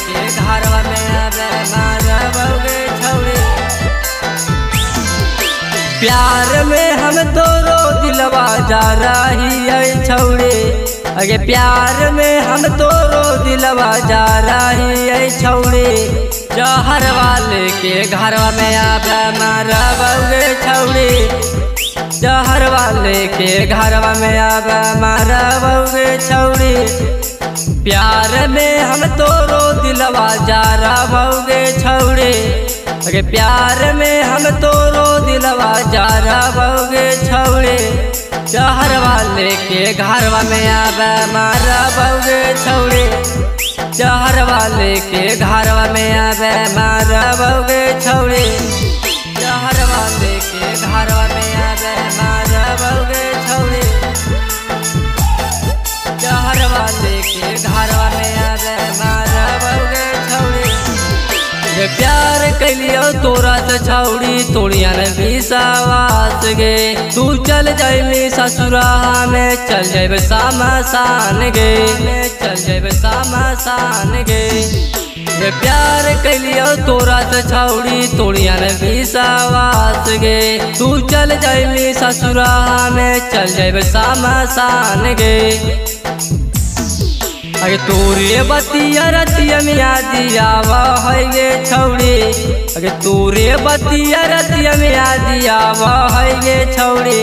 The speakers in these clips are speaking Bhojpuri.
लेके घरवा में आवे मारा बउगे छौड़ी। प्यार में हम तोरो दिलवा जा रही है छौड़ी। अगे प्यार में हम तोरो दिलवा जा रही है छौड़ी। जहर वाले के घरवा में आवे मारा बउगे छौड़ी। जहर वाले के घरवा में आवे मारा बउगे छौड़ी। प्यार में हम तोरो दिलवा जा रहा बउगे छौड़ी। अगे प्यार में हम तोरो दिलवा जा रहा बउगे छौड़ी। जहर वाले के घरवा में आवे मारा बउगे छौड़ी। जहर वाले के घरवा में आवे मारा बउगे छौड़ी। जहर वाले के घरवा में आवे मारा बउगे छौड़ी। जहर वाले के घरवा में आवे मारा बउगे छौड़ी। प्यार कैलियो तोरा से छौड़ी तोड़िया ने विश्वास गे। तू चल जाइली ससुरा में चल जाब सामसान गे। चल जाब सामसान गे। प्यार कैलियो तोरा से छौड़ी तोड़िया ने विश्वास गे। तू चल जाइली ससुरा में चल जाब सामसान गे। अगे तोरे बतिया रतिया में याद आवा है गे छौड़ी। अगे तोरे बतिया रतिया में याद आवा है गे छौड़ी।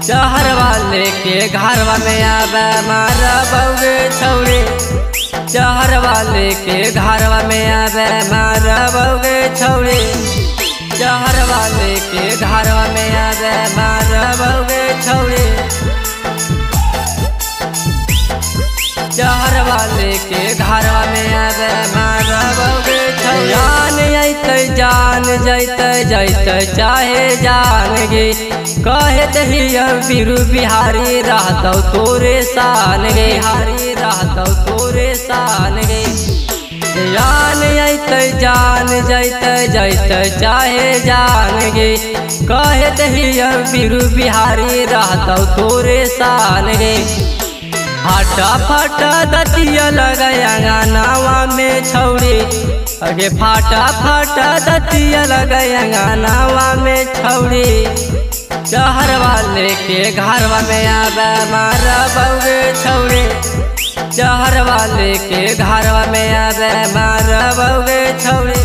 जहर वाले के घरवा में आवे मारा बउगे छौड़ी। जहर वाले के घरवा में आवे मारा बउगे छौड़ी। जहर वाले के घरवा में आवे मारा बउगे छौड़ी। जहर वाले के घरवा में आवे मारा बउगे छौड़ी। जान अइतै जान जैतै जैतै चाहे जान गे। कहे दहिया बीरू बिहारी रहतौ तोरे शान गे। बिहारी रहतौ तोरे शान गे। जान अइतै जान जैतै जैतै चाहे जान गे। कहे दहिया बीरू बिहारी रहतौ तोरे शान गे। फाटा फाटा दतिया लगाया गानावा में छौड़ी। अगे फाटा फाटा दतिया लगाया गानावा में छौड़ी। जहर वाले के घरवा में आवे मारा बउगे छौड़ी। जहर वाले के घरवा में आवे मारा बउगे छौड़ी।